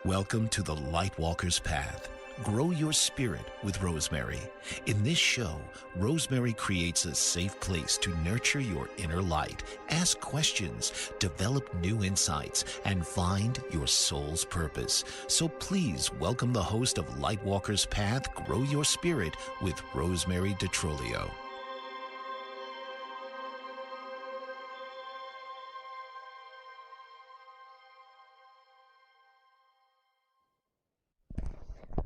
Welcome to the Lightwalker's Path. Grow your spirit with Rosemary. In this show, Rosemary creates a safe place to nurture your inner light, ask questions, develop new insights, and find your soul's purpose. So please welcome the host of Lightwalker's Path, Grow Your Spirit with Rosemary DeTrolio.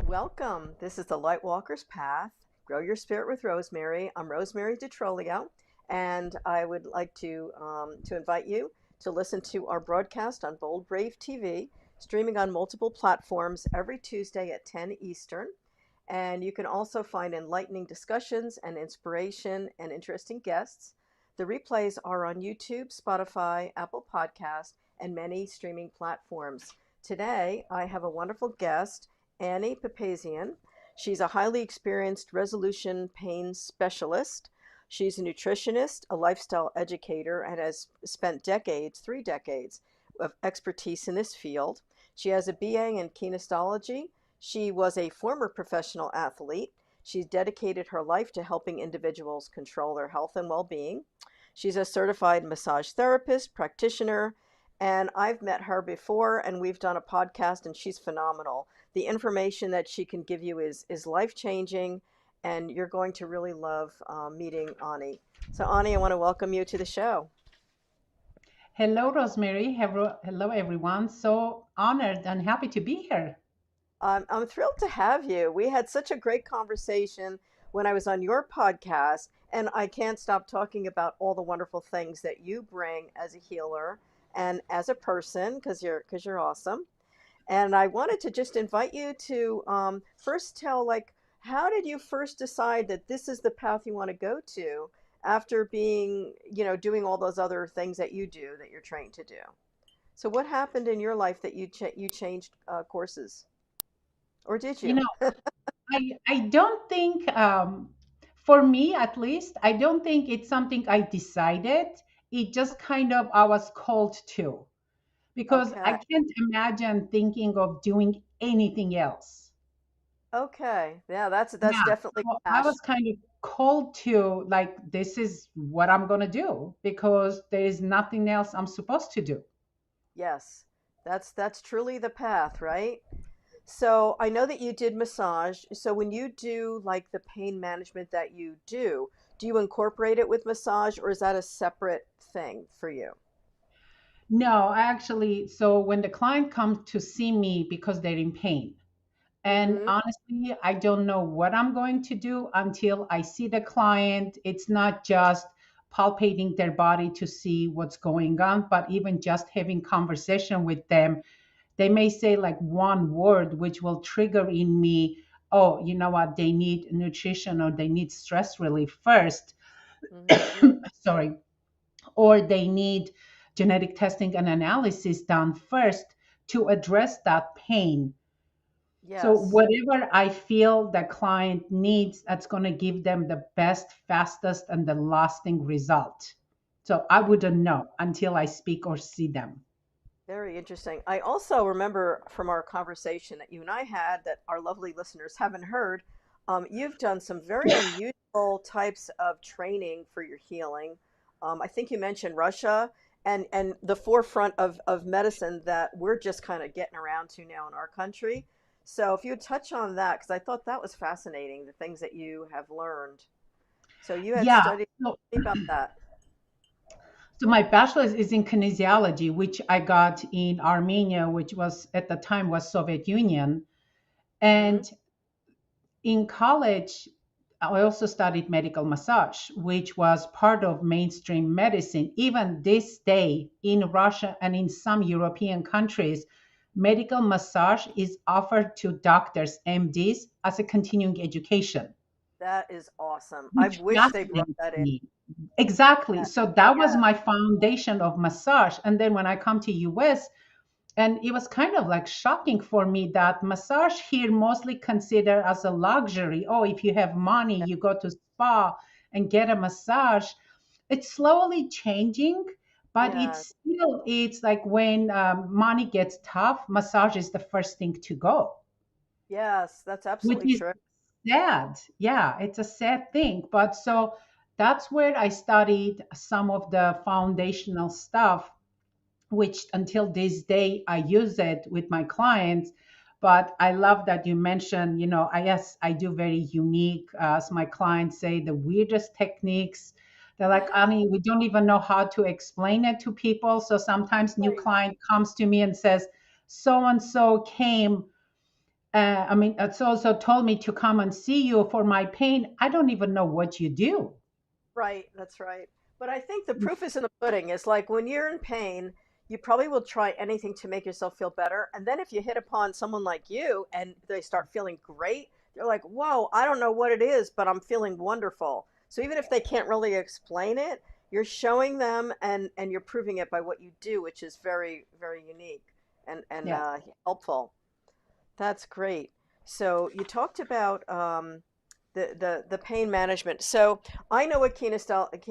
Welcome. This is the Lightwalker's Path, Grow Your Spirit with Rosemary. I'm Rosemary DeTrolio, and I would like to invite you to listen to our broadcast on Bold Brave TV, streaming on multiple platforms every Tuesday at 10 Eastern. And you can also find enlightening discussions and inspiration and interesting guests. The replays are on YouTube, Spotify, Apple Podcast, and many streaming platforms. Today, I have a wonderful guest, Annie Papazian. She's a highly experienced resolution pain specialist. She's a nutritionist, a lifestyle educator, and has spent 3 decades of expertise in this field. She has a BA in kinesiology. She was a former professional athlete. She's dedicated her life to helping individuals control their health and well-being. She's a certified massage therapist, practitioner, and I've met her before, and we've done a podcast, and she's phenomenal. The information that she can give you is life-changing, and you're going to really love meeting Ani. So, Ani, I want to welcome you to the show. Hello, Rosemary. Hello, everyone. So honored and happy to be here. I'm thrilled to have you. We had such a great conversation when I was on your podcast, and I can't stop talking about all the wonderful things that you bring as a healer and as a person, because you're awesome. And I wanted to just invite you to first tell, how did you first decide that this is the path you want to go to after being, doing all those other things that you do, that you're trained to do? So what happened in your life that you changed courses? Or did You you? know, I don't think, for me at least, I don't think it's something I decided. It just kind of, I was called to, because I Okay. can't imagine thinking of doing anything else. Okay. Yeah, that's Yeah. definitely So I passion. was kind of called to, like, this is what I'm going to do because there is nothing else I'm supposed to do. Yes. That's truly the path, right? So I know that you did massage. So when you do like the pain management that you do you incorporate it with massage, or is that a separate thing for you? No, actually, so when the client comes to see me because they're in pain, and Mm-hmm. honestly, I don't know what I'm going to do until I see the client. It's not just palpating their body to see what's going on, but even just having conversation with them. They may say like one word which will trigger in me, oh, you know what, they need nutrition or they need stress relief first. Mm-hmm. Sorry, or they need genetic testing and analysis done first to address that pain. So Yes. whatever I feel the client needs, that's going to give them the best, fastest, and the lasting result. So I wouldn't know until I speak or see them. Very interesting. I also remember from our conversation that you and I had, that our lovely listeners haven't heard, you've done some very unusual types of training for your healing. I think you mentioned Russia and the forefront of medicine that we're just kind of getting around to now in our country. So if you would touch on that, because I thought that was fascinating, the things that you have learned. So you had Yeah. studied So, about that. so my bachelor's is in kinesiology, which I got in Armenia, which was at the time was Soviet Union. Hmm. And in college, I also studied medical massage, which was part of mainstream medicine. Even this day in Russia and in some European countries, medical massage is offered to doctors, MDs, as a continuing education, That is awesome. I which wish they brought fascinates that in. me. Exactly. That, So that was yeah. my foundation of massage. And then when I come to US, and it was kind of like shocking for me that massage here mostly considered as a luxury. Oh, if you have money, you go to spa and get a massage. It's slowly changing, But Yeah. it's still, it's like when money gets tough, massage is the first thing to go, Yes, that's which absolutely is true. sad. Yeah, it's a sad thing. But so that's where I studied some of the foundational stuff, which until this day I use it with my clients. But I love that you mentioned, yes, I do very unique, as my clients say, the weirdest techniques. They're like, Ani, we don't even know how to explain it to people. So sometimes new Right. client comes to me and says, so and so came. So and so told me to come and see you for my pain. I don't even know what you do. Right, that's right. But I think the proof is in the pudding. It's like when you're in pain, you probably will try anything to make yourself feel better. And then if you hit upon someone like you and they start feeling great, they're like, whoa, I don't know what it is, but I'm feeling wonderful. So even if they can't really explain it, you're showing them and you're proving it by what you do, which is very, very unique and Yeah. helpful. That's great. So you talked about the pain management. So I know what kinesiology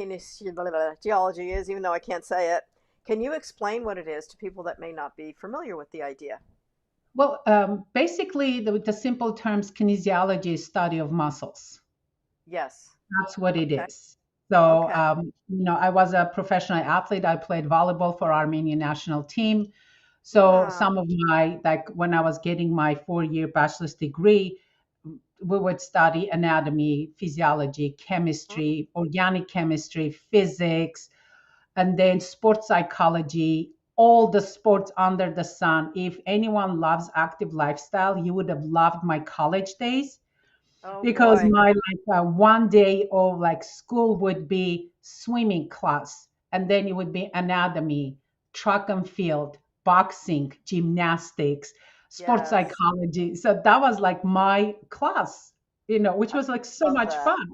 is, even though I can't say it. Can you explain what it is to people that may not be familiar with the idea? Well, basically, the simple terms, kinesiology is study of muscles. Yes. That's what it Okay. is. So, Okay. I was a professional athlete. I played volleyball for Armenian national team. So Wow. some of my, like when I was getting my 4-year bachelor's degree, we would study anatomy, physiology, chemistry, organic chemistry, physics, and then sports psychology, all the sports under the sun. If anyone loves active lifestyle, you would have loved my college days, Oh because boy. my like one day of like school would be swimming class, and then it would be anatomy, track and field, boxing, gymnastics, sports Yes. psychology. So that was like my class, which I was like so love much that. fun.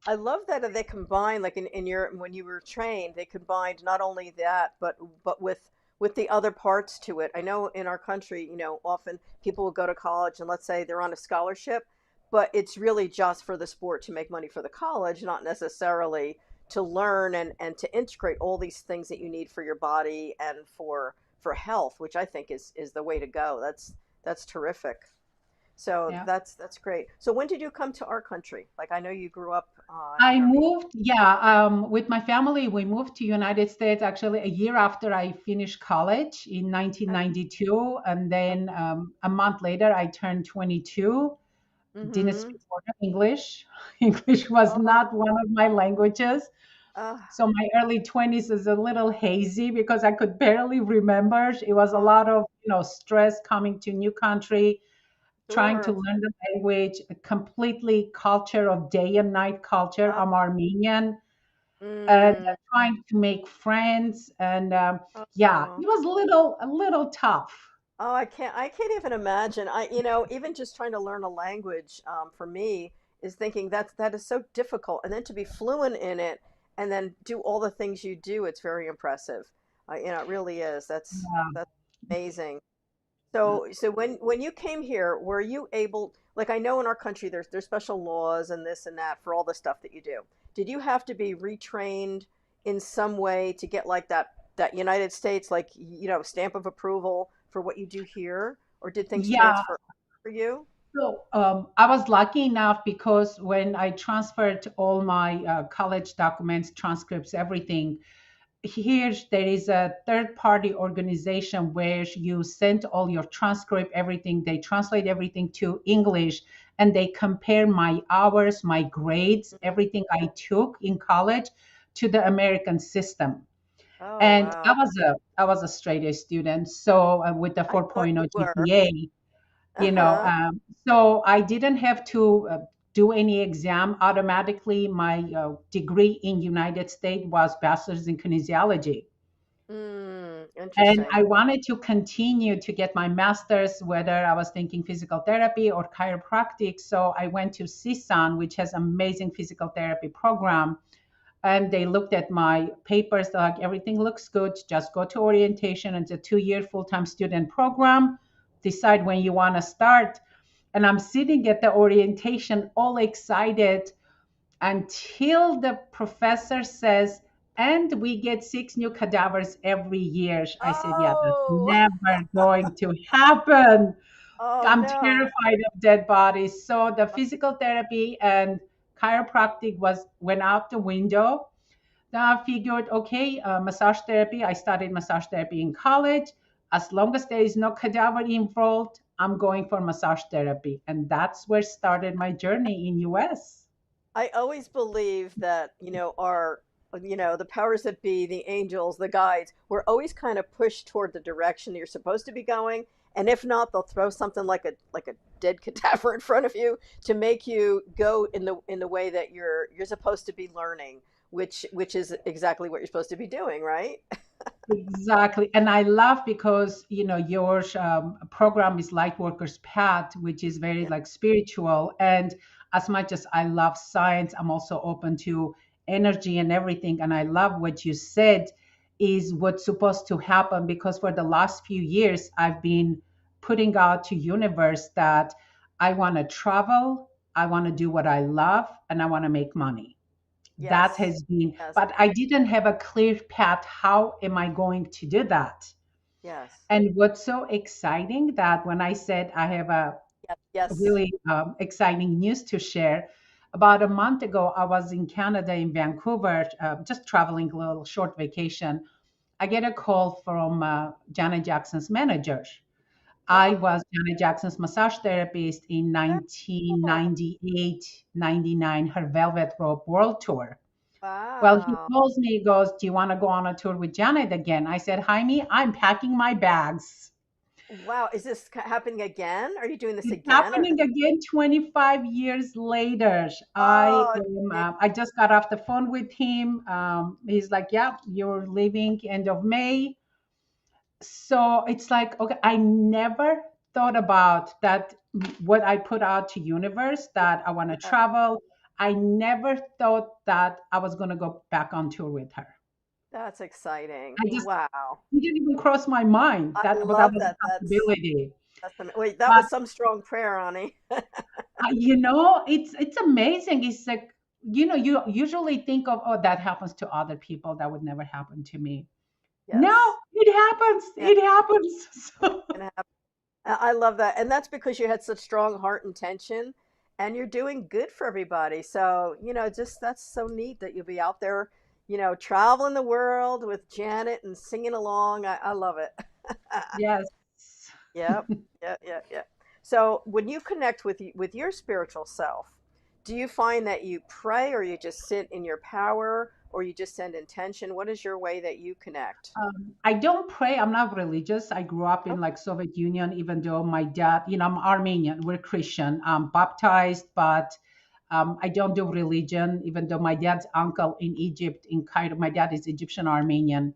I love that they combine, like in your when you were trained, they combined not only that, but with the other parts to it. I know in our country, often people will go to college and let's say they're on a scholarship, but it's really just for the sport to make money for the college, not necessarily to learn and to integrate all these things that you need for your body and for health, which I think is the way to go. That's terrific. So Yeah. that's great. So when did you come to our country? Like I know you grew up I in Armenia. moved, yeah, with my family. We moved to United States actually a year after I finished college in Okay. 1992, and then a month later I turned 22. Didn't Mm-hmm. speak word of English. English was Oh, not one of my languages. uh, So my early 20s is a little hazy because I could barely remember. It was a lot of, stress coming to new country, trying to sure. learn the language, a completely culture of day and night culture. Uh, I'm Armenian, and mm, trying to make friends. And yeah, oh, it was a little tough. oh, I can't even imagine. Even just trying to learn a language, for me is thinking that is so difficult, and then to be fluent in it, and then do all the things you do, it's very impressive. It really is. That's amazing. So when you came here, were you able, like I know in our country there's special laws and this and that for all the stuff that you do. Did you have to be retrained in some way to get like that United States like stamp of approval for what you do here, or did things Yeah. transfer for you? So I was lucky enough because when I transferred all my college documents, transcripts, everything, here there is a third party organization where you send all your transcript, everything. They translate everything to English, and they compare my hours, my grades, everything I took in college to the American system. Oh And I wow. was a I was a straight A student, so with the I thought 4.0 you were. GPA, Uh-huh. so I didn't have to do any exam. Automatically my degree in United States was bachelor's in kinesiology, and Interesting. I wanted to continue to get my master's, whether I was thinking physical therapy or chiropractic. So I went to CSUN, which has amazing physical therapy program, and they looked at my papers. They're like, everything looks good, just go to orientation. It's a 2-year full-time student program, decide when you want to start. And I'm sitting at the orientation all excited until the professor says, and we get 6 new cadavers every year. I said, yeah, that's Oh, never going to happen. oh I'm no. terrified of dead bodies. So the physical therapy and chiropractic went out the window. Then I figured, okay, massage therapy. I studied massage therapy in college. As long as there is no cadaver involved, I'm going for massage therapy, and that's where started my journey in US. I always believe that, the powers that be, the angels, the guides, we're always kind of pushed toward the direction you're supposed to be going. And if not, they'll throw something like a dead cadaver in front of you to make you go in the way that you're supposed to be learning, which is exactly what you're supposed to be doing, right? Exactly. And I love because, your program is Lightworkers Path, which is very Yeah. like spiritual. And as much as I love science, I'm also open to energy and everything. And I love what you said is what's supposed to happen because for the last few years, I've been putting out to universe that I want to travel, I want to do what I love, and I want to make money. That Yes. has been, Yes. but I didn't have a clear path. How am I going to do that? Yes. And what's so exciting that when I said I have a Yes. Yes. really exciting news to share, about a month ago, I was in Canada, in Vancouver, just traveling a little short vacation. I get a call from Janet Jackson's manager. I Oh, was Janet Jackson's massage therapist in very cool. 1998, 99, her Velvet Rope World Tour. Well, he Wow. calls me, he goes, do you want to go on a tour with Janet again? I said, Jaime, I'm packing my bags. Wow. Is this happening again? Are you doing this It's again? Or happening again 25 years later. oh, gee. I just got off the phone with him. He's like, yeah, you're leaving end of May. So it's like, okay, I never thought about that, what I put out to universe, that I want to Yeah, travel. I never thought that I was going to go back on tour with her. that's exciting. I just Wow. It didn't even cross my mind I that, but that love was that. a possibility. Wait, that But was some strong prayer, Ani. it's amazing. It's like, you usually think of, oh, that happens to other people. That would never happen to me. No, Yes. it happens. Yeah, It happens. So, it can happen. I love that. And that's because you had such strong heart intention and you're doing good for everybody. So, just that's so neat that you'll be out there, traveling the world with Janet and singing along. I love it. yes. Yep. Yeah, yeah, yeah. So when you connect with your spiritual self, do you find that you pray or you just sit in your power or you just send intention? What is your way that you connect? I don't pray. I'm not religious. I grew up in Okay. like Soviet Union, even though my dad, I'm Armenian. We're Christian. I'm baptized, but I don't do religion, even though my dad's uncle in Egypt, in Cairo, my dad is Egyptian Armenian.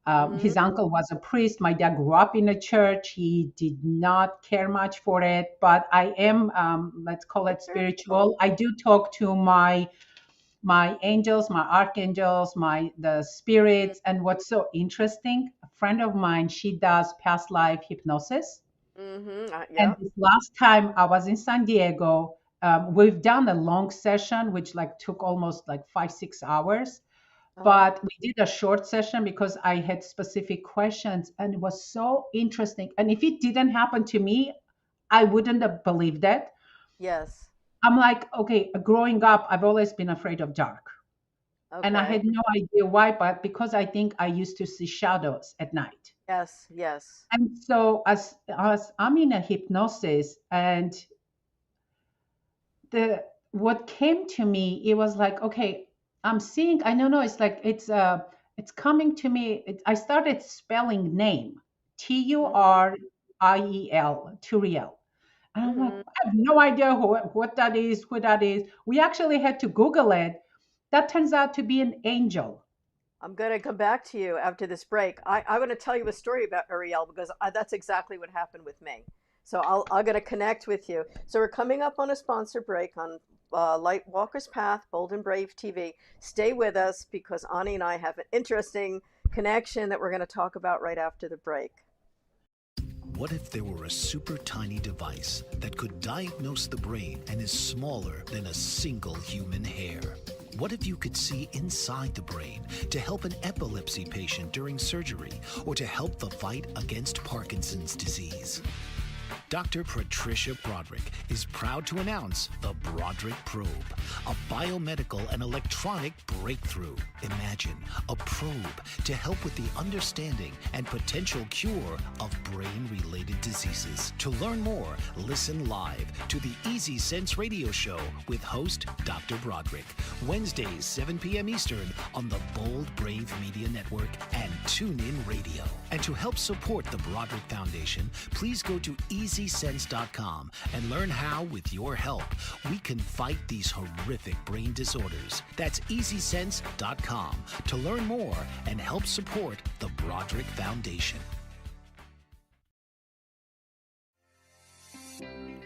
Hmm. His uncle was a priest. My dad grew up in a church. He did not care much for it, but I am, let's call it Very cool. spiritual. I do talk to my angels, my archangels, my the spirits. And what's so interesting, a friend of mine, she does past life hypnosis. Mm-hmm. And Yep. this last time I was in San Diego, we've done a long session, which like took almost like 5, 6 hours. Uh-huh. But we did a short session because I had specific questions, and it was so interesting. And if it didn't happen to me, I wouldn't have believed it. Yes. I'm like, okay, growing up, I've always been afraid of dark. And I Okay. had no idea why, but because I think I used to see shadows at night. Yes. Yes. And so as I'm in a hypnosis, and the what came to me, it was like, okay, I'm seeing, I don't know, it's coming to me. I started spelling name, Turiel, Turiel. And I'm like, Mm-hmm. I have no idea what that is, who that is. We actually had to Google it. That turns out to be an angel. I'm going to come back to you after this break. I'm going to tell you a story about Uriel because that's exactly what happened with me. So I'm going to connect with you. So we're coming up on a sponsor break on Light Walker's Path, Bold and Brave TV. Stay with us because Ani and I have an interesting connection that we're going to talk about right after the break. What if there were a super tiny device that could diagnose the brain and is smaller than a single human hair? What if you could see inside the brain to help an epilepsy patient during surgery or to help the fight against Parkinson's disease? Dr. Patricia Broderick is proud to announce the Broderick Probe, a biomedical and electronic breakthrough. Imagine a probe to help with the understanding and potential cure of brain-related diseases. To learn more, listen live to the Easy Sense radio show with host Dr. Broderick, Wednesdays 7 p.m. Eastern on the Bold Brave Media Network and TuneIn Radio. And to help support the Broderick Foundation, please go to EasySense.com and learn how, with your help, we can fight these horrific brain disorders. That's EasySense.com to learn more and help support the Broderick Foundation.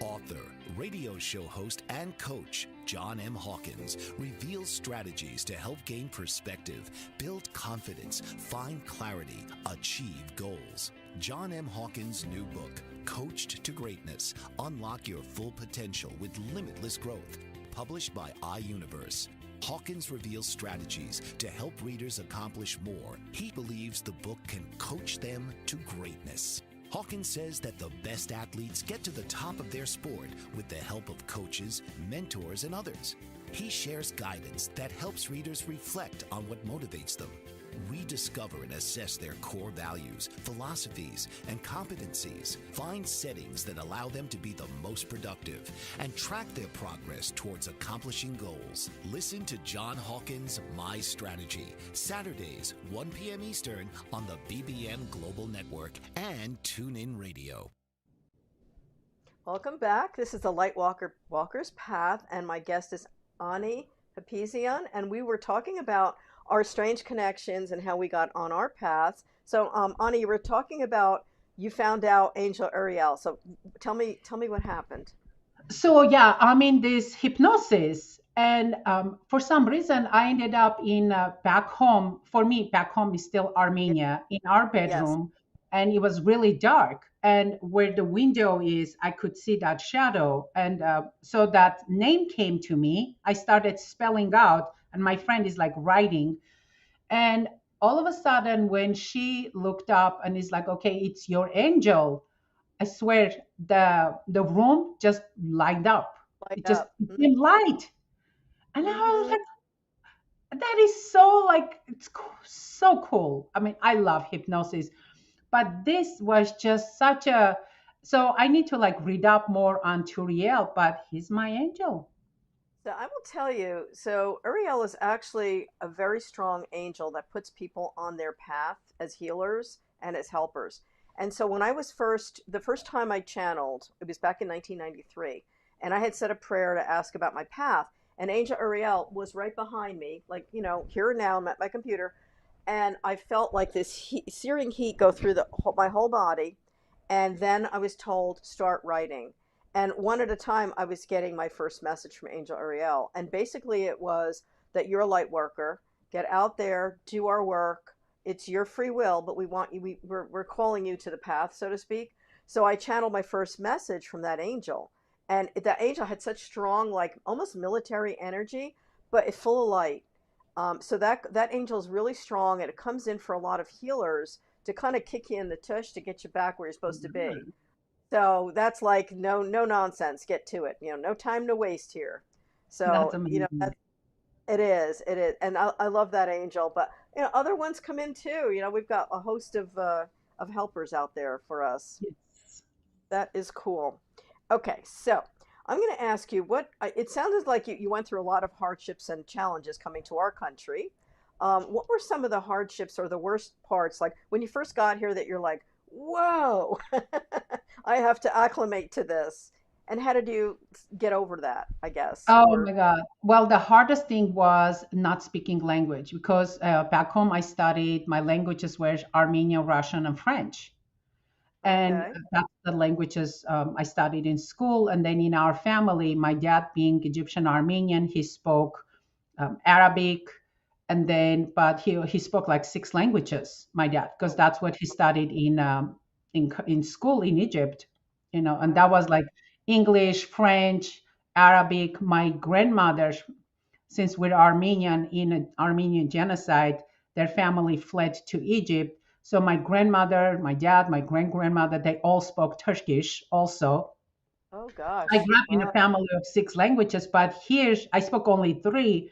Author, radio show host, and coach John M. Hawkins reveals strategies to help gain perspective, build confidence, find clarity, achieve goals. John M. Hawkins' new book, Coached to Greatness, Unlock Your Full Potential with Limitless Growth, published by iUniverse. Hawkins reveals strategies to help readers accomplish more. He believes the book can coach them to greatness. Hawkins says that the best athletes get to the top of their sport with the help of coaches, mentors, and others. He shares guidance that helps readers reflect on what motivates them. We discover and assess their core values, philosophies, and competencies, find settings that allow them to be the most productive, and track their progress towards accomplishing goals. Listen to John Hawkins' My Strategy, Saturdays, 1 p.m. Eastern on the BBM Global Network and TuneIn Radio. Welcome back. This is the Walker's Path, and my guest is Ani Hapizian, and we were talking about our strange connections and how we got on our paths. So, Ani, you were talking about you found out Angel Ariel. So, tell me what happened. So yeah, I'm in this hypnosis, and for some reason, I ended up in back home. For me, back home is still Armenia, in our bedroom, and it was really dark. And where the window is, I could see that shadow, and so that name came to me. I started spelling out, and my friend is like writing, and all of a sudden, when she looked up and is like, "Okay, it's your angel," I swear the room just lighted up. Light It just up. became light. And I was Mhm. like, that is so like, so cool. I mean, I love hypnosis, but this was just such a, so I need to like read up more on Turiel, but he's my angel. So I will tell you, so Uriel is actually a very strong angel that puts people on their path as healers and as helpers. And so when I was the first time I channeled, it was back in 1993, and I had said a prayer to ask about my path, and Angel Uriel was right behind me, like, here and now, I'm at my computer, and I felt like this searing heat go through my whole body, and then I was told, start writing. And one at a time, I was getting my first message from Angel Ariel. And basically, it was that you're a light worker. Get out there, do our work. It's your free will, but we want you. We're calling you to the path, so to speak. So I channeled my first message from that angel, and that angel had such strong, like almost military energy, but it's full of light. So that angel is really strong, and it comes in for a lot of healers to kind of kick you in the tush to get you back where you're supposed to be. So that's like no nonsense. Get to it. No time to waste here. That's So amazing. it is, and I love that angel. But other ones come in too. We've got a host of helpers out there for us. Yes. That is cool. Okay, so I'm going to ask you it sounded like you went through a lot of hardships and challenges coming to our country. What were some of the hardships or the worst parts, like when you first got here, that you're like, whoa, I have to acclimate to this? And how did you get over that, I guess? Oh Or my God. Well, the hardest thing was not speaking language because back home I studied, my languages were Armenian, Russian, and French. And okay, that's the languages I studied in school. And then in our family, my dad being Egyptian Armenian, he spoke Arabic, and then but he spoke like six languages. My dad, because that's what he studied in school in Egypt, and that wow, was like English, French, Arabic. My grandmother, since we're Armenian in an Armenian genocide, their family fled to Egypt. So my grandmother, my dad, my great grandmother, they all spoke Turkish also. Oh I gosh. grew up in a Wow. family of six languages, but here I spoke only three.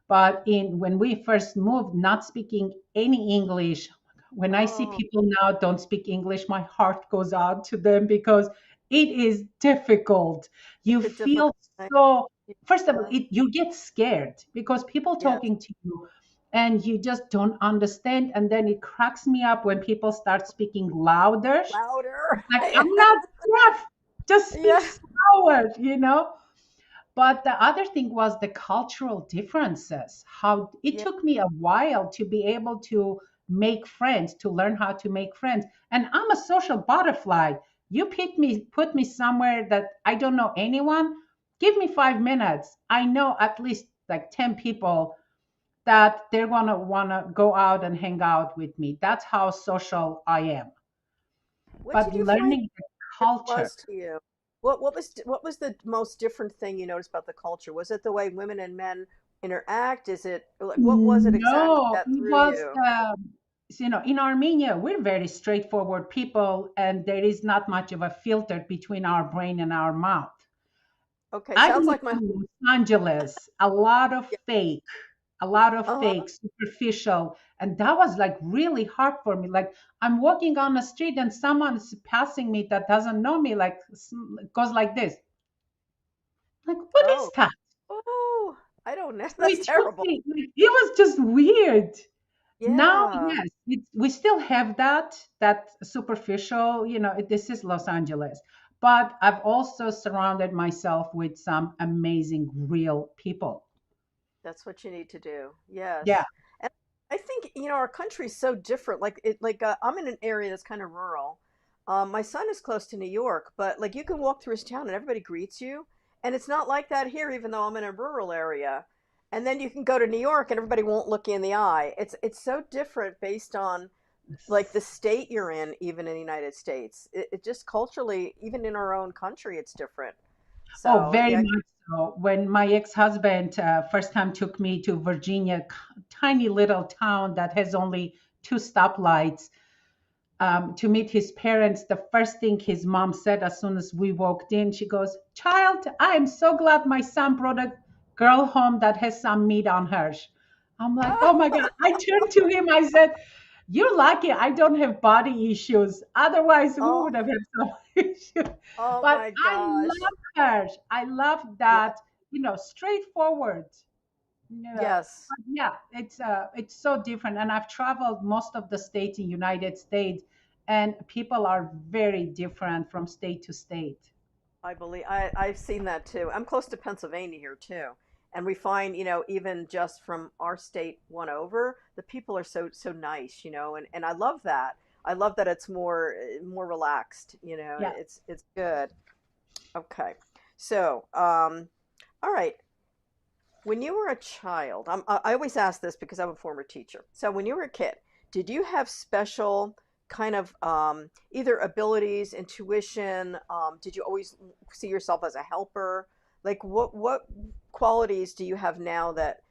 But in when we first moved, not speaking any English, when I see Oh, people now don't speak English, my heart goes out to them because it is difficult. You it's a feel difficult thing. so, first of all, Yeah. you get scared because people Yes. talking to you and you just don't understand. And then it cracks me up when people start speaking louder. Louder. Like, I'm not deaf, just speak Yeah. slower. But the other thing was the cultural differences. How it Yeah. took me a while to be able to make friends, to learn how to make friends. And I'm a social butterfly. You put me somewhere that I don't know anyone, give me 5 minutes. I know at least like 10 people that they're gonna wanna go out and hang out with me. That's how social I am. What But did you find learning the it culture. was to you? What was the most different thing you noticed about the culture? Was it the way women and men interact? Is it like what was it exactly No, that it threw was you? in Armenia, we're very straightforward people, and there is not much of a filter between our brain and our mouth. Okay, I sounds moved like my to Los Angeles, a lot of uh-huh. fake, superficial, and that was like really hard for me. Like I'm walking on the street and someone's passing me that doesn't know me, like goes like this. Like, what is Oh. that? Oh, I don't know. So That's it took terrible. me, like, it was just weird. Now, Yeah, yes, we still have that superficial, this is Los Angeles, but I've also surrounded myself with some amazing real people. that's what you need to do. Yeah. Yes. And I think, our country's so different. I'm in an area that's kind of rural. My son is close to New York, but like you can walk through his town and everybody greets you. And it's not like that here, even though I'm in a rural area. And then you can go to New York and everybody won't look you in the eye. It's so different based on like the state you're in, even in the United States. It just culturally, even in our own country, it's different. Oh, So very yeah. much so. When my ex-husband first time took me to Virginia, tiny little town that has only two stoplights, to meet his parents, the first thing his mom said as soon as we walked in, she goes, "Child, I am so glad my son brought a girl home that has some meat on her." I'm like, oh my God. I turned to him, I said, "You're lucky I don't have body issues. Otherwise, we Oh, would have had some issues." oh But my I gosh. love her. I love Yeah. that, straightforward. Yes. But yeah, it's so different. And I've traveled most of the states in United States, and people are very different from state to state. I've seen that too. I'm close to Pennsylvania here too. And we find, even just from our state one over, the people are so nice, and I love that. I love that it's more relaxed, Yeah. it's good. Okay. So, all right. When you were a child, I always ask this because I'm a former teacher. So when you were a kid, did you have special kind of either abilities, intuition? Did you always see yourself as a helper? Like what qualities do you have now that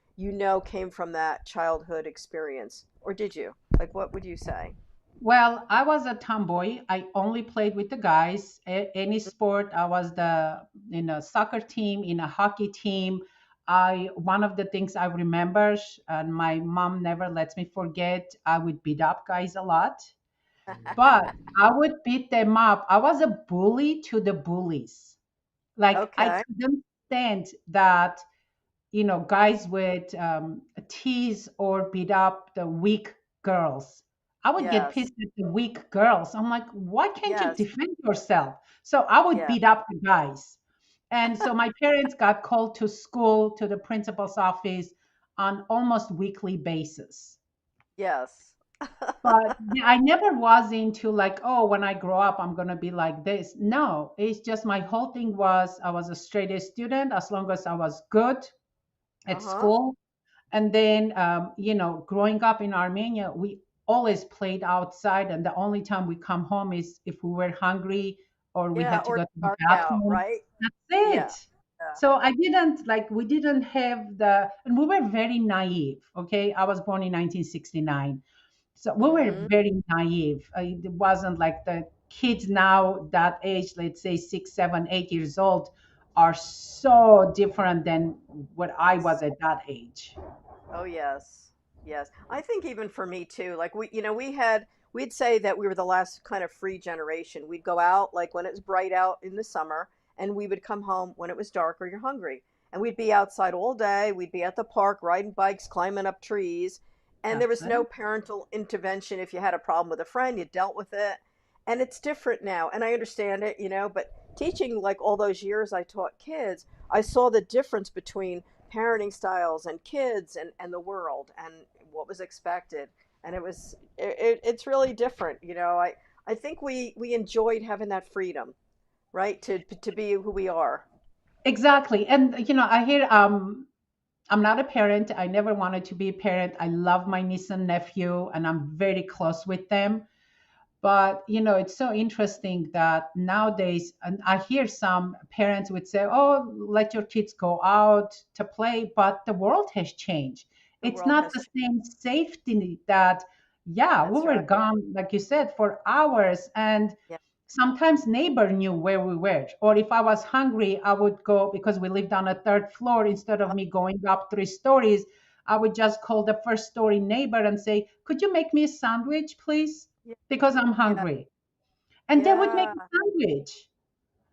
came from that childhood experience, or did you? Like what would you say? Well, I was a tomboy. I only played with the guys. Any sport, I was the in a soccer team, in a hockey team. I One of the things I remember, and my mom never lets me forget, I would beat up guys a lot, but I would beat them up. I was a bully to the bullies. Like I Okay. couldn't stand that, guys would tease or beat up the weak girls. I would get Yes. pissed at the weak girls. I'm like, why can't you Yes. defend yourself? So I would Yeah. beat up the guys. And so my parents got called to school, to the principal's office on almost weekly basis. Yes. But yeah, I never was into like, oh, when I grow up, I'm going to be like this. No, it's just my whole thing was I was a straight A student as long as I was good at Uh-huh. school. And then, growing up in Armenia, we always played outside, and the only time we come home is if we were hungry or we Yeah, had to or go to the dark out, bathroom. right? That's Yeah. it. So I didn't like, we didn't have the, and we were very naive. Okay. I was born in 1969. So we were Mm-hmm. very naive. It wasn't like the kids now that age, let's say 6, 7, 8 years old, are so different than what I was Yes. at that age. Oh yes. Yes. I think even for me too, like we'd say that we were the last kind of free generation. We'd go out like when it was bright out in the summer and we would come home when it was dark or you're hungry. And we'd be outside all day. We'd be at the park riding bikes, climbing up trees. And there That's was right. no parental intervention. If you had a problem with a friend, you dealt with it. And it's different now. And I understand it, but teaching like all those years I taught kids, I saw the difference between parenting styles and kids and the world and what was expected, and it's really different. I think we enjoyed having that freedom, right, to be who we are. Exactly. And I hear I'm not a parent. I never wanted to be a parent. I love my niece and nephew and I'm very close with them. But it's so interesting that nowadays, and I hear some parents would say, "Oh, let your kids go out to play," but the world has changed. The It's world not has the changed. same safety that, yeah, we That's were right. gone, like you said, for hours, and Yeah. sometimes neighbor knew where we were. Or if I was hungry, I would go because we lived on a third floor. Instead of me going up 3 stories, I would just call the first story neighbor and say, "Could you make me a sandwich, please? Yeah. Because I'm Yeah. hungry." And they would make Yeah. a sandwich.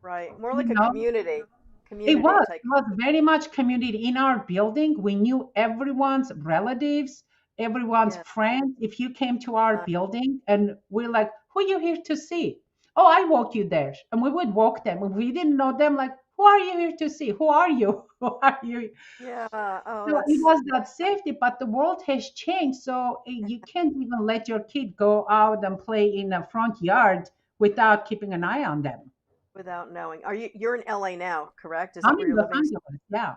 Right, more You like a know, community it type. was very much community in our building. We knew everyone's relatives, everyone's Yeah. friends. If you came to our building and we're like, "Who are you here to see?" "Oh, I walk you there." And we would walk them. If we didn't know them, like, "Who are you here to see? Who are you?" Who are you? Yeah. Oh, So it that's was that safety, but the world has changed. So you can't even let your kid go out and play in a front yard without keeping an eye on them. without knowing. You're in LA now, correct? Is that I'm where in you're Los living? Angeles. Yeah.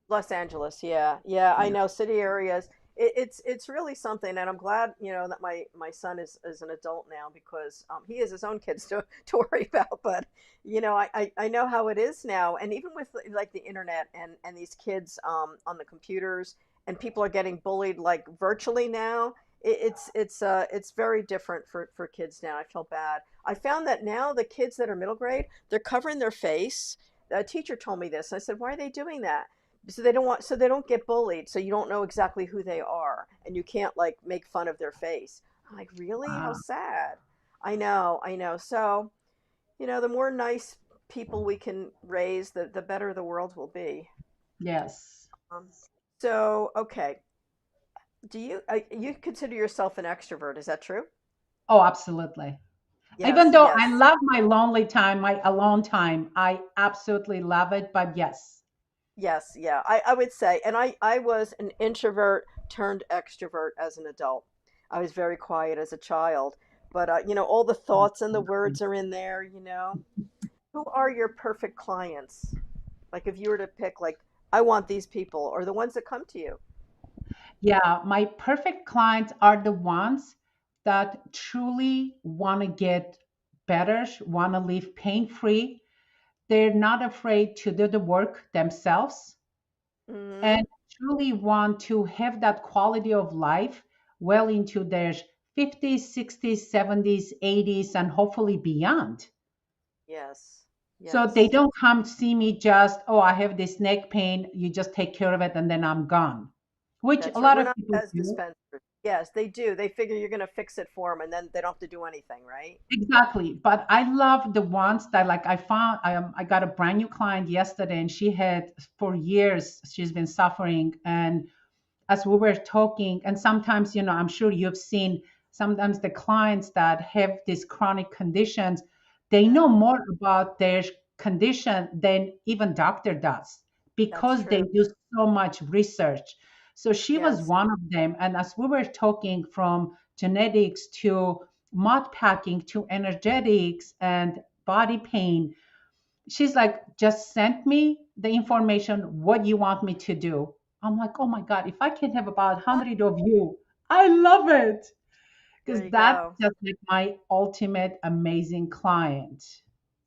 Los Angeles, yeah, yeah, I Yeah. know city areas. It's really something, and I'm glad that my son is an adult now because he has his own kids to worry about. But I know how it is now, and even with like the internet and these kids on the computers, and people are getting bullied like virtually now. It's very different for kids now. I feel bad. I found that now the kids that are middle grade, they're covering their face. A teacher told me this. I said, why are they doing that? So they don't get bullied, so you don't know exactly who they are and you can't like make fun of their face. I'm like, really? How Wow. sad. I know. So the more nice people we can raise, the better the world will be. Yes. um, so okay, you consider yourself an extrovert, is that true? Oh, absolutely. Even Yes, though I yes. love my lonely time, my alone time, I absolutely love it. But yes, Yes, yeah, I would say. And I was an introvert turned extrovert as an adult. I was very quiet as a child. But, all the thoughts and the words are in there. Who are your perfect clients? Like, if you were to pick, like, I want these people, or the ones that come to you. yeah, my perfect clients are the ones that truly want to get better, want to live pain free. They're not afraid to do the work themselves Hmm. and truly want to have that quality of life well into their 50s, 60s, 70s, 80s, and hopefully beyond. Yes, So they yes. don't come to see me just, "Oh, I have this neck pain. You just take care of it and then I'm gone," which a That's right. lot We're of not people as do. dispensers. Yes, they do. They figure you're going to fix it for them, and then they don't have to do anything, right? Exactly. But I love the ones that, like, I got a brand new client yesterday and she had for years, she's been suffering. And as we were talking, and sometimes, I'm sure you've seen sometimes the clients that have these chronic conditions, they know Yeah, more about their condition than even doctor does that's because they true. do so much research. So she was Yes, one of them. And as we were talking from genetics to mud packing to energetics and body pain, she's like, "Just send me the information, what you want me to do." I'm like, "Oh my God, if I can have about 100 of you, I love it." there Because you that's go. just like my ultimate amazing client.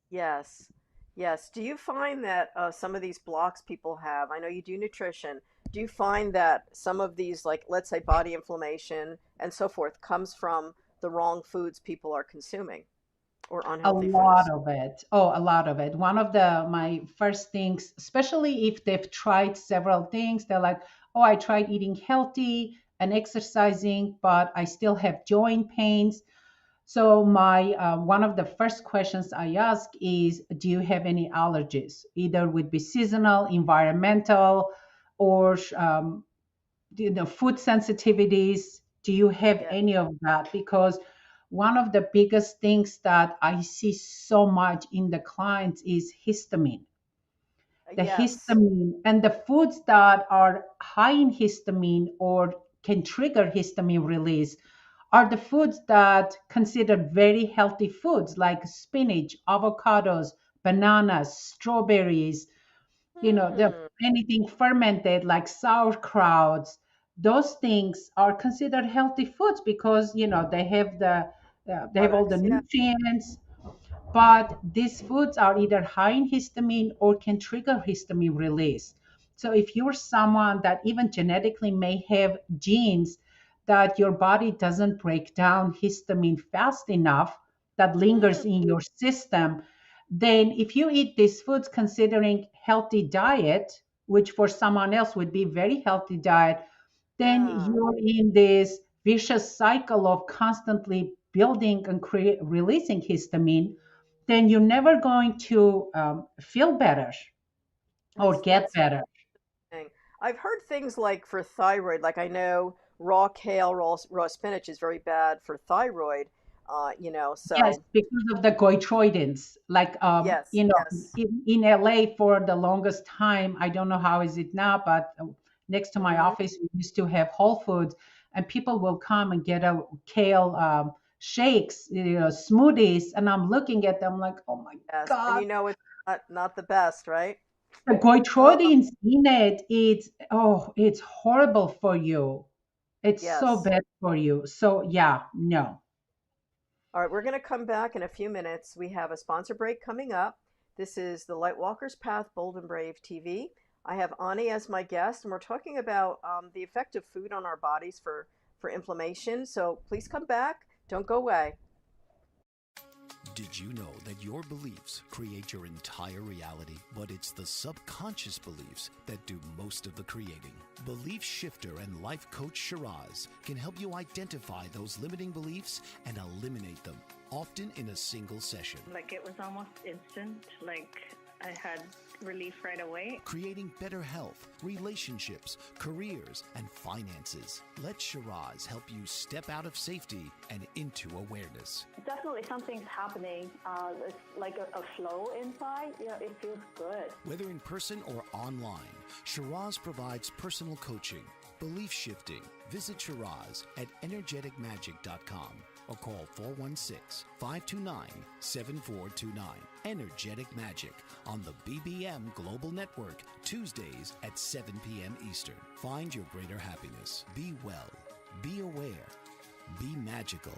Yes. Yes. Do you find that some of these blocks people have, I know you do nutrition, do you find that some of these, like, let's say, body inflammation and so forth, comes from the wrong foods people are consuming or A unhealthy lot foods? of it. Oh, a lot of it. One of the my first things, especially if they've tried several things, they're like, "Oh, I tried eating healthy and exercising, but I still have joint pains." So my one of the first questions I ask is, "Do you have any allergies? Either would be seasonal, environmental, or food sensitivities. Do you have Yeah. any of that?" Because one of the biggest things that I see so much in the clients is histamine. The Yes. histamine and the foods that are high in histamine or can trigger histamine release are the foods that considered very healthy foods like spinach, avocados, bananas, strawberries, the Hmm. anything fermented like sauerkrauts. Those things are considered healthy foods because they have they have all the Products. Yeah. nutrients, but these foods are either high in histamine or can trigger histamine release. So if you're someone that even genetically may have genes that your body doesn't break down histamine fast enough, that lingers Hmm. in your system, then if you eat these foods considering healthy diet, which for someone else would be very healthy diet, then Yeah. you're in this vicious cycle of constantly building and releasing histamine, then you're never going to feel better or get That's better. interesting. I've heard things like for thyroid, like I know raw kale, raw spinach is very bad for thyroid. Yes, So because of the goitroidins. Like, yes, yes. in LA for the longest time, I don't know how is it now, but next to my Hmm. office, we used to have Whole Foods, and people will come and get a kale shakes, smoothies, and I'm looking at them like, oh my Yes, and God, it's not the best, right? the Oh, goitroidins in it, it's horrible for you. It's so yes. bad for you. So yeah, no. All right, we're going to come back in a few minutes. We have a sponsor break coming up. This is the Lightwalker's Path Bold and Brave TV. I have Ani as my guest, and we're talking about the effect of food on our bodies for inflammation. So please come back. Don't go away. Did you know that your beliefs create your entire reality, but it's the subconscious beliefs that do most of the creating? Belief shifter and life coach Shiraz can help you identify those limiting beliefs and eliminate them, often in a single session. Like it was almost instant, like I had relief right away. Creating better health, relationships, careers, and finances. Let Shiraz help you step out of safety and into awareness. Definitely something's happening. It's like a flow inside. It feels good. Whether in person or online, Shiraz provides personal coaching, belief shifting. Visit Shiraz at energeticmagic.com or call 416-529-7429. Energetic Magic on the BBM Global Network, Tuesdays at 7 p.m. Eastern. Find your greater happiness. Be well. Be aware. Be magical.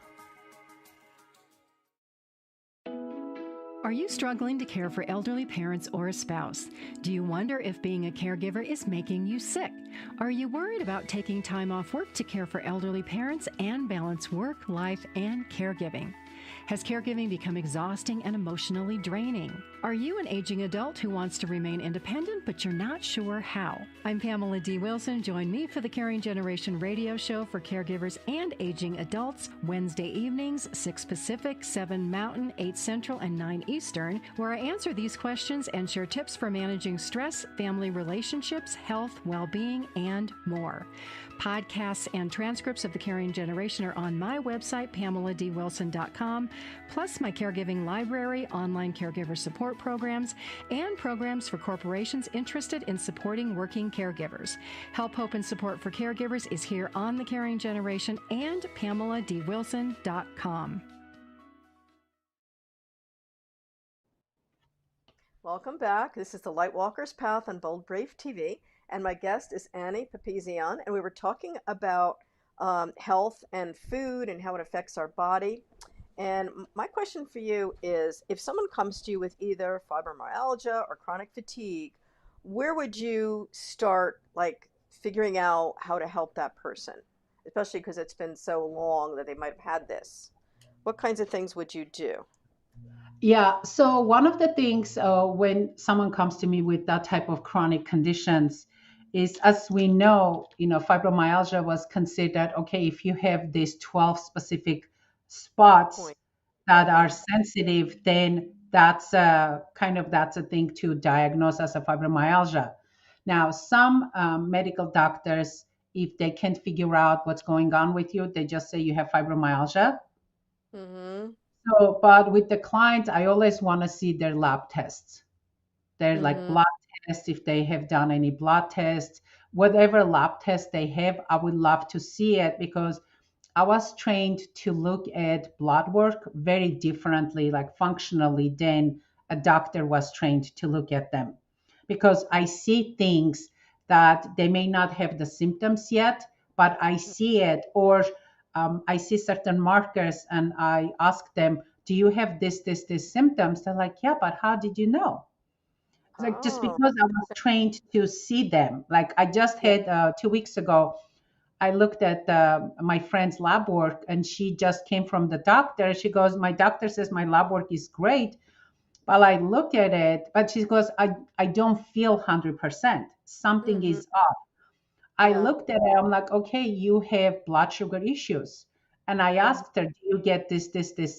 Are you struggling to care for elderly parents or a spouse? Do you wonder if being a caregiver is making you sick? Are you worried about taking time off work to care for elderly parents and balance work, life, and caregiving? Has caregiving become exhausting and emotionally draining? Are you an aging adult who wants to remain independent, but you're not sure how? I'm Pamela D. Wilson. Join me for the Caring Generation radio show for caregivers and aging adults, Wednesday evenings, 6 Pacific, 7 Mountain, 8 Central, and 9 Eastern, where I answer these questions and share tips for managing stress, family relationships, health, well-being, and more. Podcasts and transcripts of the Caring Generation are on my website, PamelaDWilson.com, plus my caregiving library, online caregiver support programs, and programs for corporations interested in supporting working caregivers. Help, hope, and support for caregivers is here on the Caring Generation and PamelaDWilson.com. Welcome back. This is the Lightwalker's Path on Bold Brave TV, and my guest is Annie Papazian, and we were talking about health and food and how it affects our body. And my question for you is, if someone comes to you with either fibromyalgia or chronic fatigue, where would you start, like figuring out how to help that person, especially because it's been so long that they might have had this? What kinds of things would you do? Yeah. So one of the things when someone comes to me with that type of chronic conditions is, as we know, fibromyalgia was considered okay if you have these 12 specific spots Point. that are Mm-hmm. sensitive, then that's a thing to diagnose as a fibromyalgia. Now, some medical doctors, if they can't figure out what's going on with you, they just say you have fibromyalgia. Mm-hmm. So, but with the clients, I always want to see their lab tests. Their like Mm-hmm. blood tests, if they have done any blood tests, whatever lab test they have, I would love to see it because I was trained to look at blood work very differently, like functionally, than a doctor was trained to look at them. Because I see things that they may not have the symptoms yet, but I see it, or I see certain markers and I ask them, do you have this symptoms? They're like, yeah, but how did you know? It's like just Oh, because I was trained to see them. Like I just yeah. had 2 weeks ago, I looked at my friend's lab work and she just came from the doctor. She goes, my doctor says my lab work is great. But I look at it, but she goes, I don't feel 100%. Something Mm-hmm. is off. I Yeah. looked at it, I'm like, okay, you have blood sugar issues. And I Mm-hmm. asked her, do you get this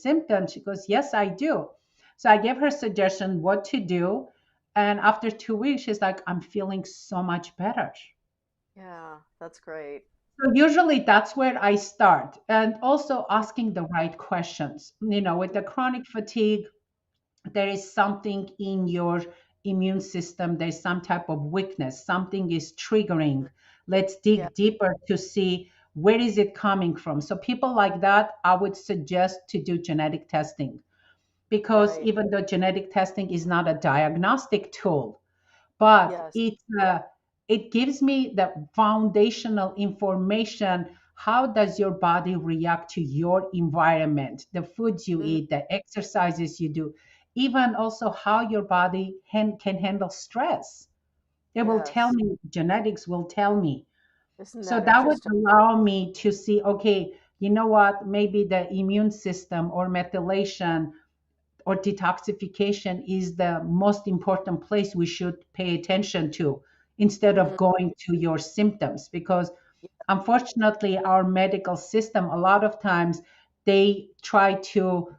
symptom? She goes, yes, I do. So I gave her a suggestion what to do. And after 2 weeks, she's like, I'm feeling so much better. Yeah, that's great. So usually that's where I start. And also asking the right questions. With the chronic fatigue, there is something in your immune system, there's some type of weakness, something is triggering. Let's Yeah. dig deeper to see where is it coming from. So people like that, I would suggest to do genetic testing because Right. even though genetic testing is not a diagnostic tool, but Yes. it gives me the foundational information. How does your body react to your environment, the foods you Mm-hmm. eat, the exercises you do, even also how your body can handle stress? They will tell Yes. me, genetics will tell me. Isn't So that that would interesting? allow me to see, okay, you know what, maybe the immune system or methylation or detoxification is the most important place we should pay attention to instead of Mm-hmm. going to your symptoms, because unfortunately our medical system a lot of times they try to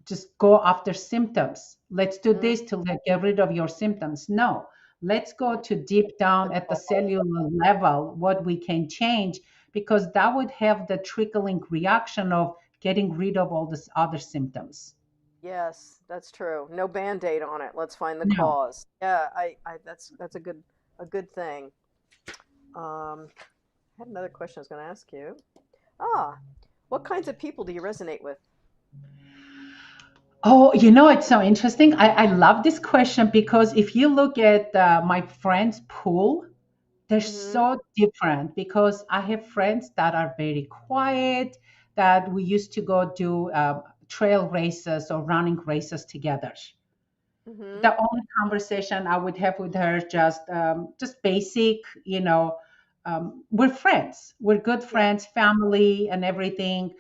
just go after symptoms. Let's do Mm-hmm. this to get rid of your symptoms. No, let's go to deep The down at the cause. cellular level what we can change, because that would have the trickling reaction of getting rid of all these other symptoms. Yes, that's true. No band-aid on it. Let's find the No. cause. Yeah, that's a good thing. I had another question I was going to ask you. Ah, what kinds of people do you resonate with? Oh, it's so interesting. I love this question because if you look at my friends' pool, they're Mm-hmm. so different because I have friends that are very quiet, that we used to go do trail races or running races together. Mm-hmm. The only conversation I would have with her just basic, we're friends, we're good Yeah. friends, family, and everything.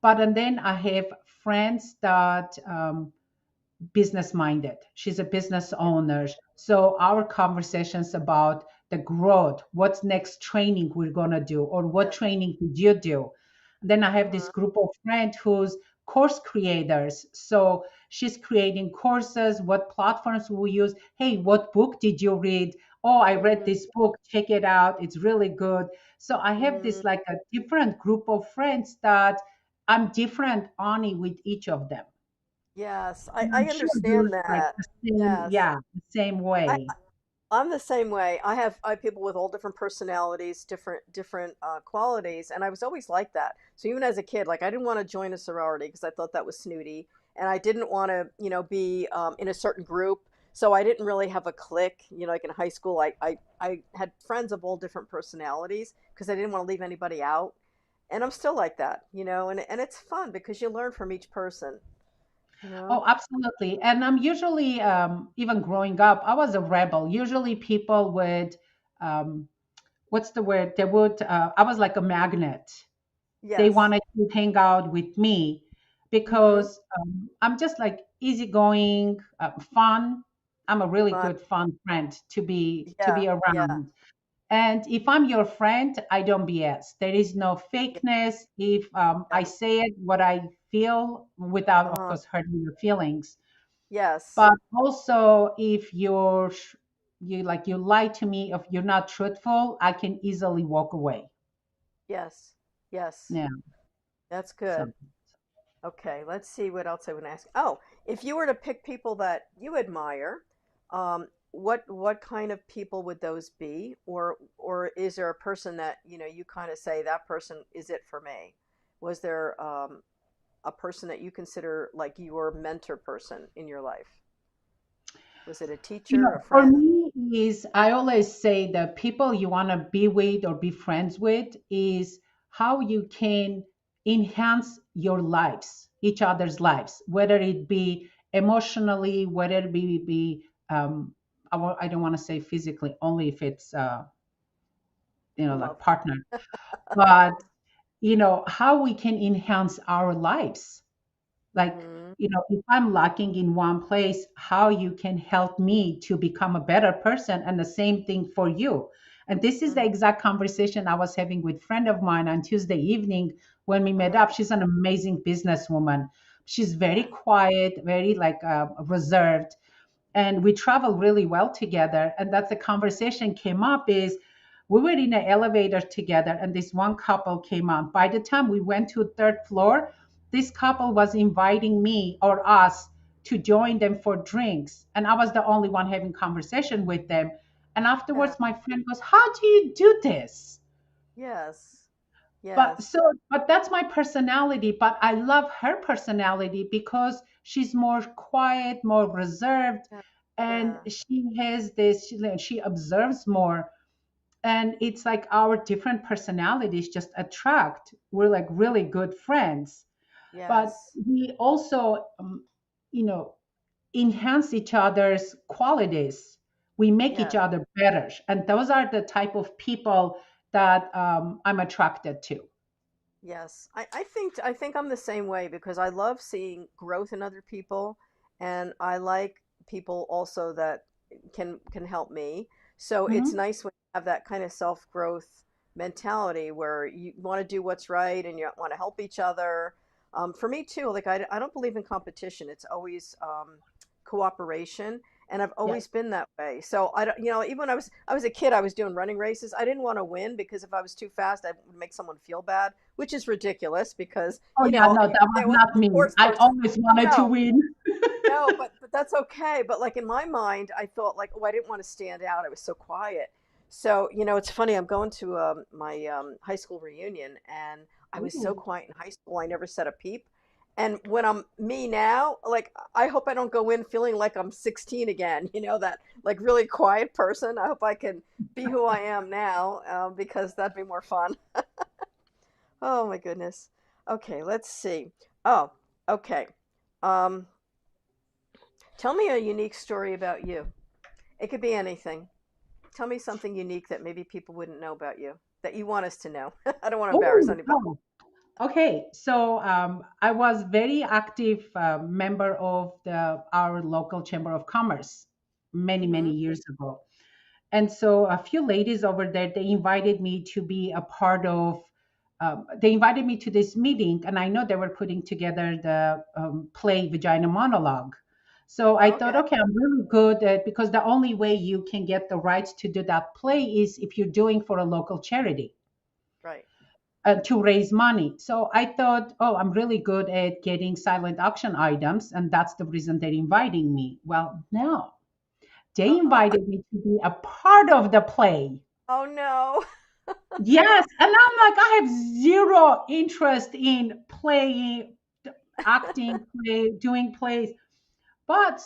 But and then I have friends that business minded. She's a business Yeah. owner. So our conversations about the growth, what's next training we're going to do, or what Yeah. training did you do? Then I have this Uh-huh. group of friends who's course creators. So she's creating courses, what platforms we use. Hey, what book did you read? Oh, I read Mm-hmm. this book. Check it out. It's really good. So I have Mm-hmm. this like a different group of friends that I'm different, Ani, with each of them. Yes, And I I'm sure you're understand like that. the same, Yes. yeah, the same way. I'm the same way. I have people with all different personalities, different qualities, and I was always like that. So even as a kid, like I didn't want to join a sorority because I thought that was snooty, and I didn't want to, be in a certain group. So I didn't really have a clique. Like in high school, I had friends of all different personalities because I didn't want to leave anybody out. and I'm still like that, and it's fun because you learn from each person, you know. Oh, absolutely. And I'm usually, even growing up, I was a rebel. Usually people would, um, what's the word? They would, I was like a magnet. They Yes. wanted to hang out with me Mm-hmm. because I'm just like easygoing, fun. I'm a really Fun. good fun friend to Yeah. be Yeah. around. And if I'm your friend, I don't BS. There is no fakeness. If I Yes. say it, what I feel, without, of Uh-huh. course, hurting your feelings. Yes. But also, if you lie to me, if you're not truthful, I can easily walk away. Yes. Yes. Yeah. That's So. good. Okay, let's see what else I would ask. Oh, if you were to pick people that you admire, what kind of people would those be? Or is there a person that, you kind of say that person is it for me? Was there a person that you consider like your mentor person in your life? Was it a teacher, a For friend? me, is I always say the people you want to be with or be friends with is how you can enhance your lives, each other's lives, whether it be emotionally, whether it be I don't want to say physically, only if it's like Love. partner, but how we can enhance our lives, like Mm-hmm. if I'm lacking in one place, how you can help me to become a better person, and the same thing for you. And this is the Mm-hmm. exact conversation I was having with a friend of mine on Tuesday evening when we met Mm-hmm. up. She's an amazing businesswoman. She's very Yeah. quiet, very like reserved, and we travel really well together. And that's the conversation came up is we were in an elevator together, and this one couple came on. By the time we went to third floor, this couple was inviting me or us to join them for drinks, and I was the only one having conversation with them. And Yeah. afterwards my friend goes, how do you do this? Yes. but Yes. so but that's my personality, but I love her personality because she's more quiet, more reserved, Yeah. and Yeah. she observes more. And it's like our different personalities just attract. We're like really good friends, but Yes. we also you know enhance each other's qualities. We make each Yes. other better, and those are the type of people that I'm attracted to. Yes, I think I'm the same way because I love seeing growth in other people, and I like people also that can help me. So it's Mhm. nice when you have that kind of self growth mentality where you want to do what's right and you want to help each other. For me too, like I don't believe in competition. It's always cooperation, and I've Yes. always been that way. So I don't, even when I was a kid, I was doing running races. I didn't want to win because if I was too fast, I would make someone feel bad, which is ridiculous because Oh yeah, no, that they was was not a me. sports I person. always wanted to No, win. no, but that's okay. But like in my mind, I thought like, oh, I didn't want to stand out. I was so quiet. So it's funny. I'm going to my high school reunion, and I was so Ooh. quiet in high school. I never said a peep. And when I'm me now, like I hope I don't go in feeling like I'm 16 again. That like really quiet person. I hope I can be who I am now, because that'd be more fun. Oh my goodness. Okay, let's see. Oh, okay. Um, Tell me a unique story about you. It could be anything. Tell me something unique that maybe people wouldn't know about you that you want us to know. I don't want to embarrass Oh, anybody. oh. Okay. So I was very active member of our local chamber of commerce many Mm-hmm. many years ago. And so a few ladies over there, they invited me to be a part of. They invited me to this meeting, and I know they were putting together the play Vagina Monologue. So I thought, Okay. okay, I'm really good at, because the only way you can get the rights to do that play is if you're doing for a local charity Right. to raise money. So I thought, oh, I'm really good at getting silent auction items, and that's the reason they're inviting me. Well, no, they Uh-oh. invited me to be a part of the play. Oh no. Yes, and I'm like, I have zero interest in playing, acting, doing plays. But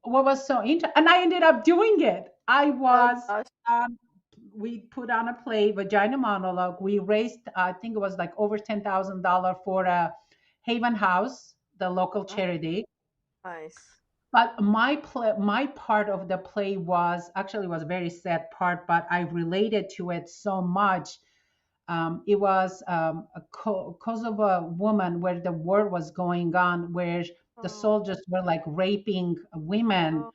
what was so interesting, and I ended up doing it. I Oh was gosh. um, we put on a play, Vagina Monologue. We raised, I think it was like over $10,000 for a Haven House, the local Oh, charity. nice. But my part of the play was actually was a very sad part, but I related to it so much. It was cause of a woman where the war was going on, where the Oh, soldiers were like raping women, oh,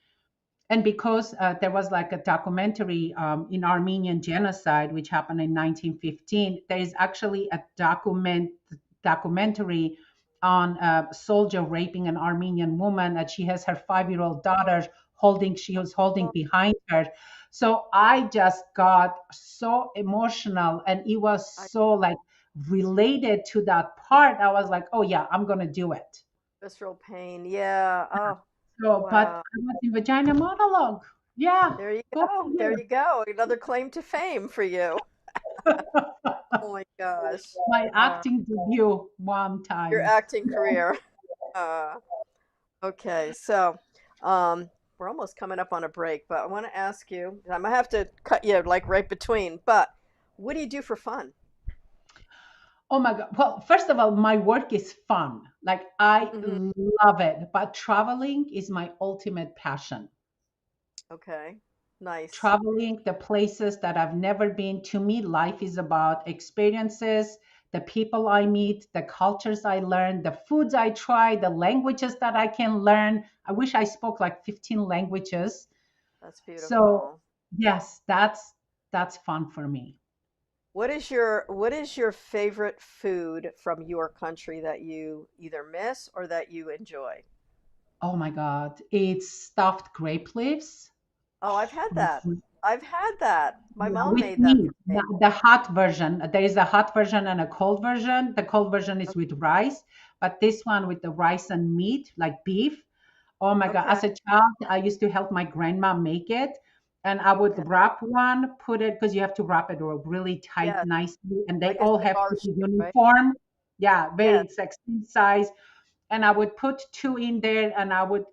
and because there was like a documentary in Armenian genocide, which happened in 1915, there is actually a documentary on a soldier raping an Armenian woman, and she has her 5-year-old daughter she was holding oh, behind her. So I just got so emotional, and it was I so like related to that part. I was like, oh yeah, I'm gonna do it. visceral pain. Yeah. Oh, So, but wow. I was in Vagina Monologue. Yeah, There you go go. There you go. Another claim to fame for you. figure. Oh my gosh. My Uh, acting debut one your time. acting career. Uh, okay, so we're almost coming up on a break, but I want to ask you, I'm gonna have to cut you like right between, but what do you do for fun? Oh my God. Well, first of all, my work is fun. Like I Hmm. love it, but traveling is my ultimate passion. Okay, nice. Traveling the places that I've never been. To me, life is about experiences, the people I meet, the cultures I learn, the foods I try, the languages that I can learn. I wish I spoke like 15 languages. That's So, beautiful. yes, that's fun for me. What is your favorite food from your country that you either miss or that you enjoy? Oh my God, it's stuffed grape leaves. Oh, I've had that. I've had that. My Yeah, mom with made that meat. for me. The hot version. There is a hot version and a cold version. The cold version is with rice, but this one with the rice and meat, like beef. Oh my God. Okay. As a child, I used to help my grandma make it. And I would Okay. wrap one, put it, because you have to wrap it really tight, Yeah, nicely. And they like a all have cigar to be shape, right? uniform. Yeah, very, Yeah. it's like same size. And I would put two in there and I would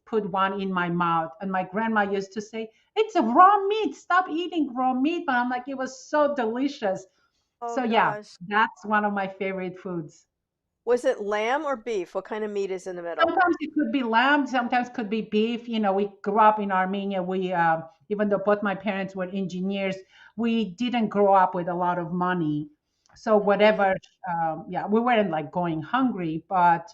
put one in my mouth. And my grandma used to say, it's a raw meat. Stop eating raw meat. But I'm like, it was so delicious. Oh So yeah, gosh. that's one of my favorite foods. Was it lamb or beef? What kind of meat is in the middle? Sometimes it could be lamb, sometimes could be beef. We grew up in Armenia. We, even though both my parents were engineers, we didn't grow up with a lot of money. So Hmm. whatever, yeah, we weren't like going hungry, but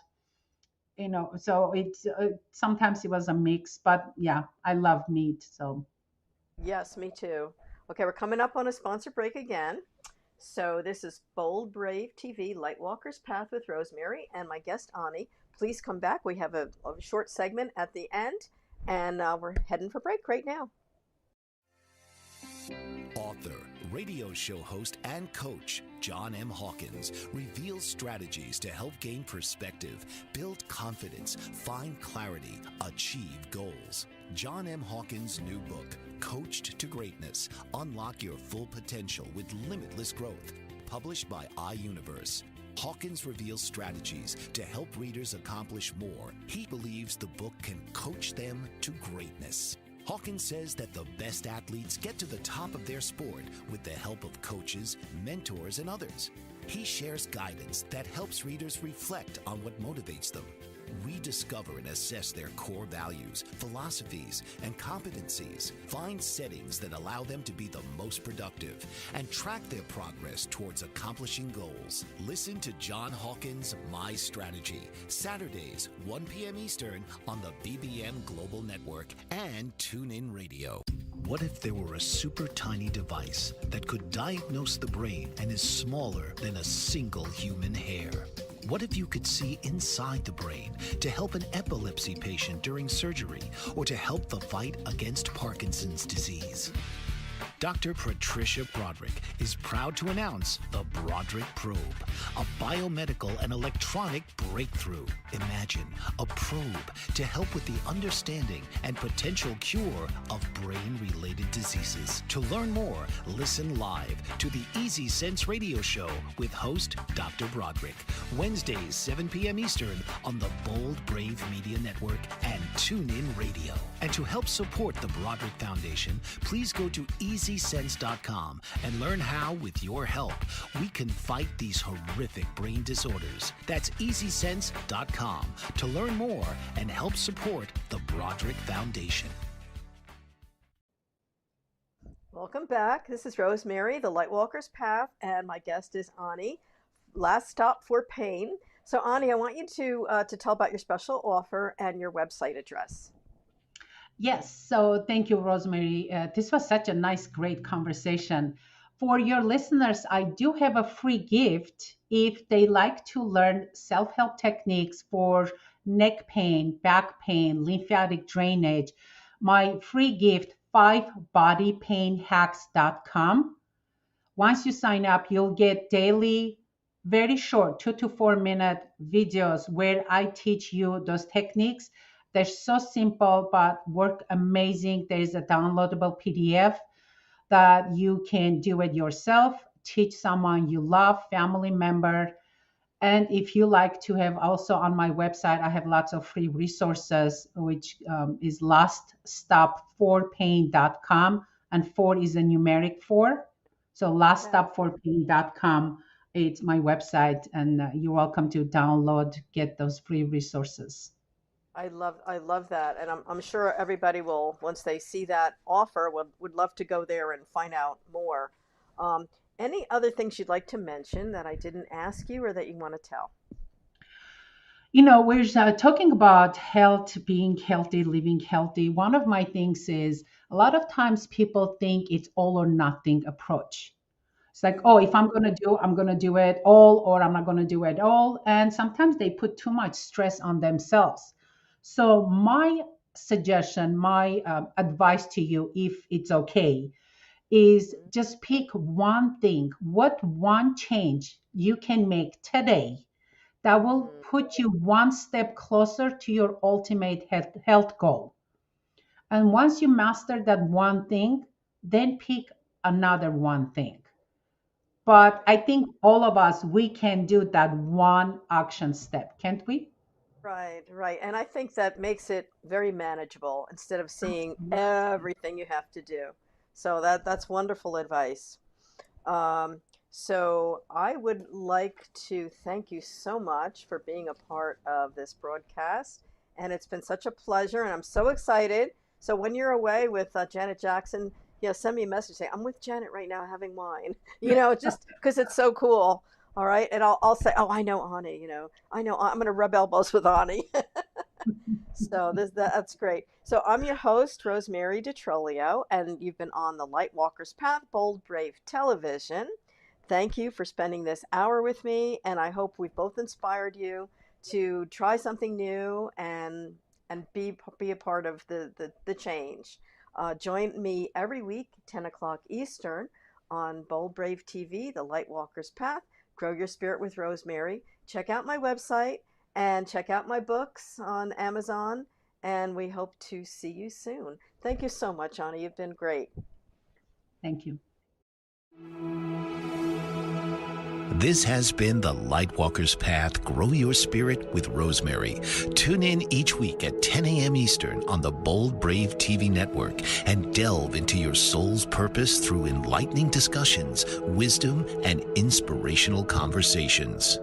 so it's sometimes it was a mix. But yeah, I love meat. So Yes, me too. Okay, we're coming up on a sponsor break again. So this is Bold Brave TV, Lightwalker's Path with Rosemary, and my guest Ani. Please come back. We have a short segment at the end, and we're heading for break right now. Author, radio show host, and coach John M. Hawkins reveals strategies to help gain perspective, build confidence, find clarity, achieve goals. John M. Hawkins' new book, Coached to Greatness, Unlock Your Full Potential with Limitless Growth, published by iUniverse. Hawkins reveals strategies to help readers accomplish more. He believes the book can coach them to greatness. Hawkins says that the best athletes get to the top of their sport with the help of coaches, mentors, and others. He shares guidance that helps readers reflect on what motivates them, rediscover and assess their core values, philosophies, and competencies, find settings that allow them to be the most productive, and track their progress towards accomplishing goals. Listen to John Hawkins' My Strategy, Saturdays, 1 p.m. Eastern on the BBM Global Network and TuneIn Radio. What if there were a super tiny device that could diagnose the brain and is smaller than a single human hair? What if you could see inside the brain to help an epilepsy patient during surgery or to help the fight against Parkinson's disease? Dr. Patricia Broderick is proud to announce the Broderick Probe, a biomedical and electronic breakthrough. Imagine a probe to help with the understanding and potential cure of brain-related diseases. To learn more, listen live to the Easy Sense radio show with host Dr. Broderick, Wednesdays 7 p.m. Eastern on the Bold Brave Media Network and TuneIn Radio. And to help support the Broderick Foundation, please go to easysense.org EasySense.com and learn how, with your help, we can fight these horrific brain disorders. That's EasySense.com to learn more and help support the Broderick Foundation. Welcome back. This is Rosemary, the Lightwalker's Path, and my guest is Ani, Last Stop for Pain. So Ani, I want you to tell about your special offer and your website address. Yes, so thank you, Rosemary. This was such a nice, great conversation. For your listeners, I do have a free gift if they like to learn self-help techniques for neck pain, back pain, lymphatic drainage. My free gift, 5bodypainhacks.com. Once you sign up, you'll get daily, very short, 2 to 4 minute videos where I teach you those techniques. They're so simple, but work amazing. There's a downloadable PDF that you can do it yourself, teach someone you love, family member. And if you like to have also on my website, I have lots of free resources, which is laststopforpain.com. And 4 is a numeric 4. So laststopforpain.com, it's my website. And you're welcome to download, get those free resources. I love that, and I'm sure everybody will, once they see that offer, would love to go there and find out more. Any other things you'd like to mention that I didn't ask you or that you want to tell? You know, we're talking about health, being healthy, living healthy. One of my things is a lot of times people think it's all or nothing approach. It's like, oh, if I'm going to do it all, or I'm not going to do it all. And sometimes they put too much stress on themselves. So my suggestion, my advice to you, if it's okay, is just pick one thing. What one change you can make today that will put you one step closer to your ultimate health goal. And once you master that one thing, then pick another one thing. But I think all of us, we can do that one action step, can't we? Right. And I think that makes it very manageable instead of seeing everything you have to do. So that's wonderful advice. So I would like to thank you so much for being a part of this broadcast. And it's been such a pleasure, and I'm so excited. So when you're away with Janet Jackson, send me a message, say, I'm with Janet right now having wine, just because it's so cool. All right. And I'll say, oh, I know Ani, I know I'm going to rub elbows with Ani. So that's great. So I'm your host, Rosemary DeTrolio, and you've been on the Lightwalker's Path, Bold Brave Television. Thank you for spending this hour with me. And I hope we've both inspired you to try something new and be a part of the change. Join me every week, 10 o'clock Eastern, on Bold Brave TV, the Lightwalker's Path. Grow Your Spirit with Rosemary. Check out my website and check out my books on Amazon. And we hope to see you soon. Thank you so much, Ani. You've been great. Thank you. This has been the Lightwalker's Path, Grow Your Spirit with Rosemary. Tune in each week at 10 a.m. Eastern on the Bold Brave TV network and delve into your soul's purpose through enlightening discussions, wisdom, and inspirational conversations.